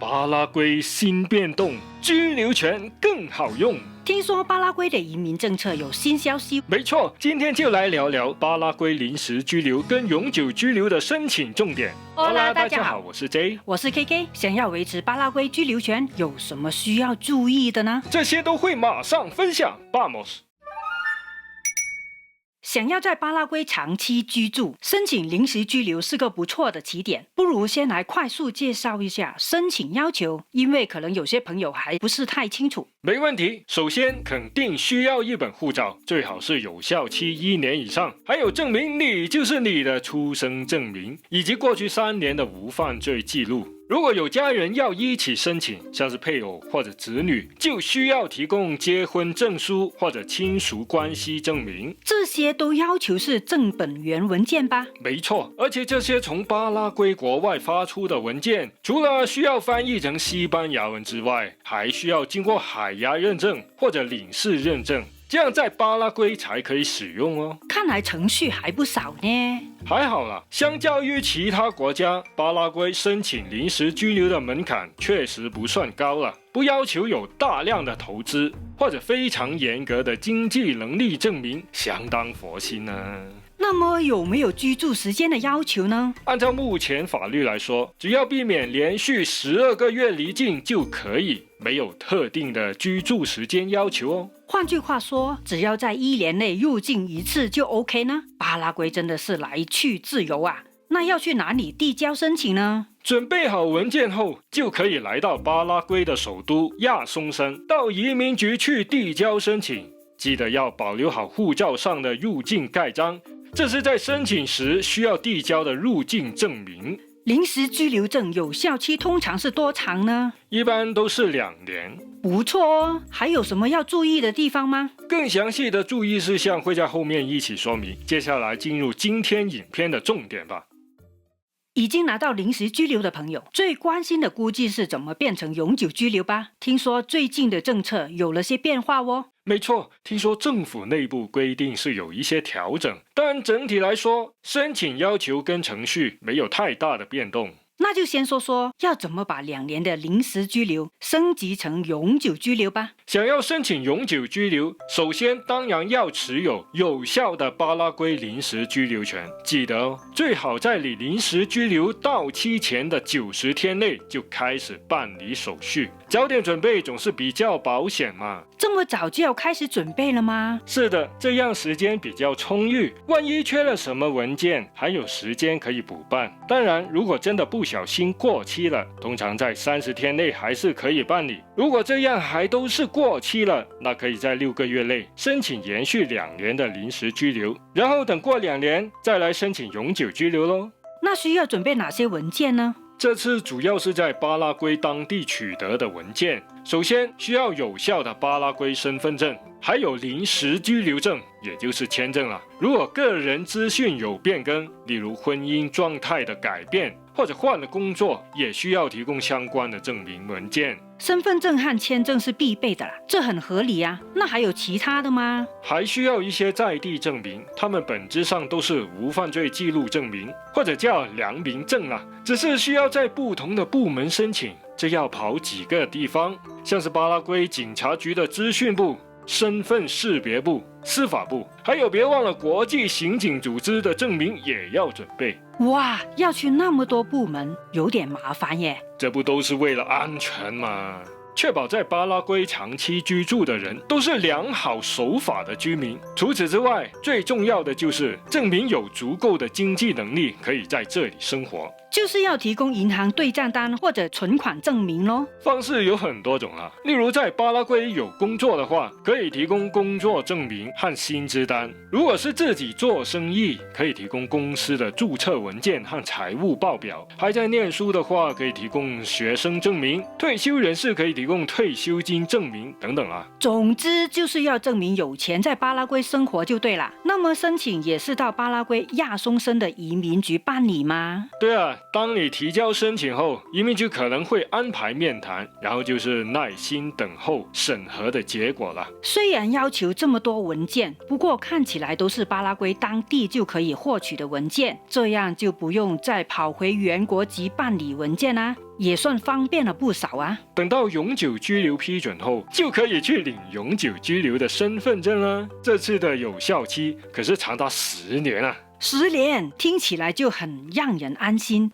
巴拉圭新变动，居留权更好用。听说巴拉圭的移民政策有新消息，没错，今天就来聊聊巴拉圭临时居留跟永久居留的申请重点。Hola， 大家好，我是 J， 我是 KK。想要维持巴拉圭居留权，有什么需要注意的呢？这些都会马上分享。Vamos。想要在巴拉圭长期居住，申请临时居留是个不错的起点。不如先来快速介绍一下申请要求，因为可能有些朋友还不是太清楚。没问题，首先肯定需要一本护照，最好是有效期1年以上，还有证明你就是你的出生证明，以及过去3年的无犯罪记录。如果有家人要一起申请，像是配偶或者子女，就需要提供结婚证书或者亲属关系证明。这些都要求是正本原文件吧？没错，而且这些从巴拉圭国外发出的文件，除了需要翻译成西班牙文之外，还需要经过海牙认证或者领事认证，这样在巴拉圭才可以使用哦。看来程序还不少呢。还好啦，相较于其他国家，巴拉圭申请临时居留的门槛确实不算高了，不要求有大量的投资或者非常严格的经济能力证明，相当佛心呢。那么有没有居住时间的要求呢？按照目前法律来说，只要避免连续12个月离境就可以，没有特定的居住时间要求哦。换句话说，只要在1年内入境一次就 OK 呢？巴拉圭真的是来去自由啊！那要去哪里递交申请呢？准备好文件后，就可以来到巴拉圭的首都亚松森，到移民局去递交申请。记得要保留好护照上的入境盖章，这是在申请时需要递交的入境证明。临时居留证有效期通常是多长呢？一般都是2年。不错哦，还有什么要注意的地方吗？更详细的注意事项会在后面一起说明。接下来进入今天影片的重点吧。已经拿到临时居留的朋友，最关心的估计是怎么变成永久居留吧？听说最近的政策有了些变化哦。没错，听说政府内部规定是有一些调整，但整体来说，申请要求跟程序没有太大的变动。那就先说说要怎么把2年的临时居留升级成永久居留吧。想要申请永久居留，首先当然要持有有效的巴拉圭临时居留权。记得哦，最好在你临时居留到期前的90天内就开始办理手续，早点准备总是比较保险嘛。这么早就要开始准备了吗？是的，这样时间比较充裕，万一缺了什么文件，还有时间可以补办。当然，如果真的不小心过期了，通常在30天内还是可以办理。如果这样还都是过期了，那可以在6个月内申请延续2年的临时居留，然后等过2年再来申请永久居留咯。那需要准备哪些文件呢？这次主要是在巴拉圭当地取得的文件，首先需要有效的巴拉圭身份证，还有临时居留证，也就是签证了。如果个人资讯有变更，例如婚姻状态的改变，或者换了工作，也需要提供相关的证明文件。身份证和签证是必备的啦，这很合理啊。那还有其他的吗？还需要一些在地证明，它们本质上都是无犯罪记录证明，或者叫良民证啦，只是需要在不同的部门申请，这要跑几个地方，像是巴拉圭警察局的资讯部、身份识别部、司法部，还有别忘了国际刑警组织的证明也要准备。哇，要去那么多部门，有点麻烦耶。这不都是为了安全吗？确保在巴拉圭长期居住的人都是良好守法的居民。除此之外，最重要的就是证明有足够的经济能力可以在这里生活，就是要提供银行对账单或者存款证明咯。方式有很多种啊，例如在巴拉圭有工作的话，可以提供工作证明和薪资单；如果是自己做生意，可以提供公司的注册文件和财务报表；还在念书的话，可以提供学生证明；退休人士可以提供退休金证明等等啊。总之就是要证明有钱在巴拉圭生活就对了。那么申请也是到巴拉圭亚松森的移民局办理吗？对啊，当你提交申请后，移民局可能会安排面谈，然后就是耐心等候审核的结果了。虽然要求这么多文件，不过看起来都是巴拉圭当地就可以获取的文件，这样就不用再跑回原国籍办理文件啊，也算方便了不少啊。等到永久居留批准后，就可以去领永久居留的身份证了。这次的有效期可是长达10年啊！10年听起来就很让人安心。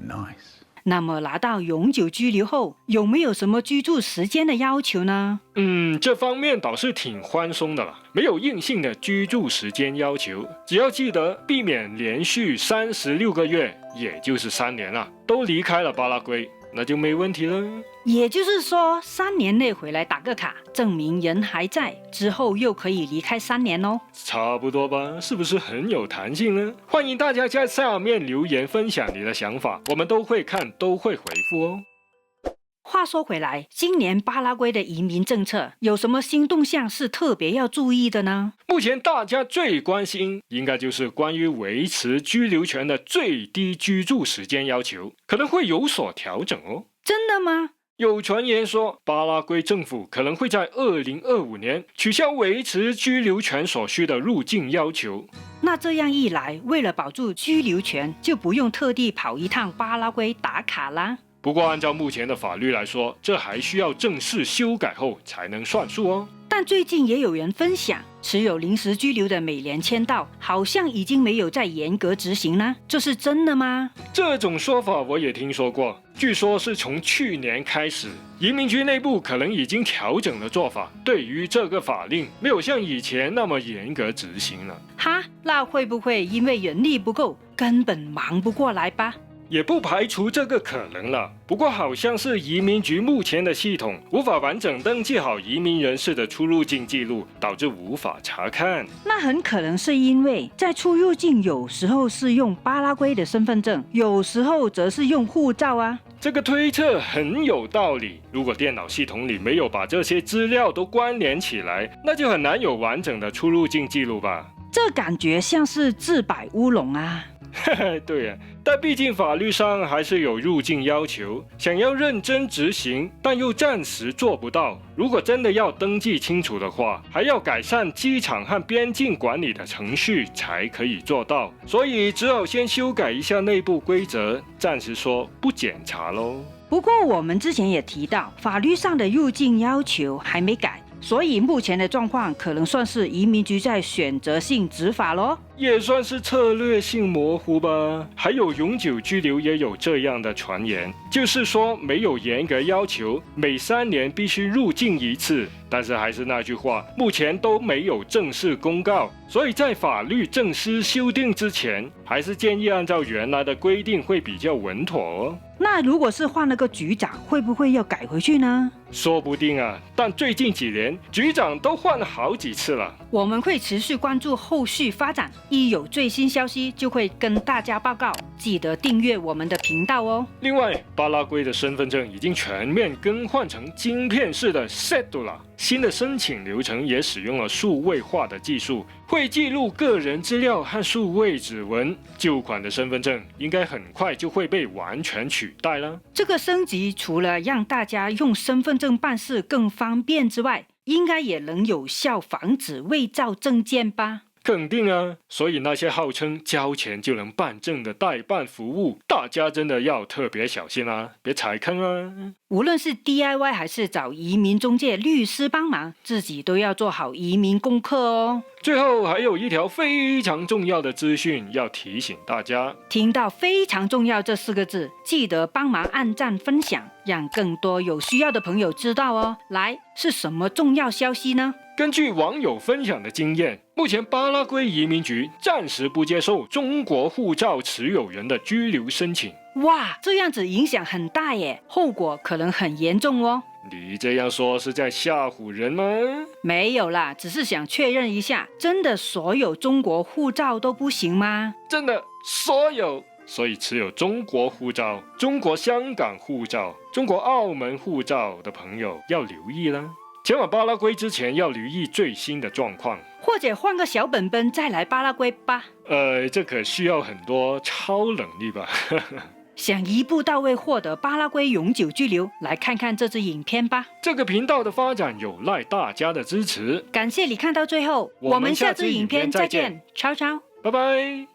Nice。那么拿到永久居留后，有没有什么居住时间的要求呢？这方面倒是挺宽松的了，没有硬性的居住时间要求，只要记得避免连续36个月，也就是3年了，都离开了巴拉圭，那就没问题了。也就是说，3年内回来打个卡，证明人还在，之后又可以离开3年哦。差不多吧，是不是很有弹性呢？欢迎大家在下面留言分享你的想法，我们都会看，都会回复哦。话说回来，今年巴拉圭的移民政策有什么新动向是特别要注意的呢？目前大家最关心应该就是关于维持居留权的最低居住时间要求，可能会有所调整哦。真的吗？有传言说，巴拉圭政府可能会在2025年取消维持居留权所需的入境要求。那这样一来，为了保住居留权，就不用特地跑一趟巴拉圭打卡啦。不过按照目前的法律来说，这还需要正式修改后才能算数哦。但最近也有人分享，持有临时居留的美联签到好像已经没有再严格执行了，这是真的吗？这种说法我也听说过，据说是从去年开始，移民局内部可能已经调整了做法，对于这个法令没有像以前那么严格执行了。哈，那会不会因为人力不够，根本忙不过来吧？也不排除这个可能了，不过好像是移民局目前的系统无法完整登记好移民人士的出入境记录，导致无法查看。那很可能是因为在出入境有时候是用巴拉圭的身份证，有时候则是用护照啊。这个推测很有道理，如果电脑系统里没有把这些资料都关联起来，那就很难有完整的出入境记录吧。这感觉像是自摆乌龙啊。对呀，但毕竟法律上还是有入境要求，想要认真执行，但又暂时做不到。如果真的要登记清楚的话，还要改善机场和边境管理的程序才可以做到。所以只好先修改一下内部规则，暂时说不检查咯。不过我们之前也提到，法律上的入境要求还没改。所以目前的状况可能算是移民局在选择性执法咯，也算是策略性模糊吧。还有永久居留也有这样的传言，就是说没有严格要求每3年必须入境一次，但是还是那句话，目前都没有正式公告，所以在法律正式修订之前，还是建议按照原来的规定会比较稳妥哦。那如果是换了个局长，会不会要改回去呢？说不定啊，但最近几年局长都换了好几次了。我们会持续关注后续发展，一有最新消息就会跟大家报告，记得订阅我们的频道哦。另外，巴拉圭的身份证已经全面更换成晶片式的 Cédula， 新的申请流程也使用了数位化的技术，会记录个人资料和数位指纹。旧款的身份证应该很快就会被完全取代了。这个升级除了让大家用身份证办事更方便之外，应该也能有效防止伪造证件吧？肯定啊，所以那些号称交钱就能办证的代办服务，大家真的要特别小心啊，别踩坑啊。无论是 DIY 还是找移民中介律师帮忙，自己都要做好移民功课哦。最后还有一条非常重要的资讯要提醒大家，听到非常重要这4个字，记得帮忙按赞分享，让更多有需要的朋友知道哦。来，是什么重要消息呢？根据网友分享的经验，目前巴拉圭移民局暂时不接受中国护照持有人的居留申请。哇，这样子影响很大耶，后果可能很严重哦。你这样说是在吓唬人吗？没有啦，只是想确认一下，真的所有中国护照都不行吗？真的所有。所以持有中国护照、中国香港护照、中国澳门护照的朋友要留意啦。前往巴拉圭之前要留意最新的状况。或者换个小本本再来巴拉圭吧。这可需要很多超能力吧？想一步到位获得巴拉圭永久居留，来看看这支影片吧。这个频道的发展有赖大家的支持，感谢你看到最后，我们下支影片再见，超超，拜拜。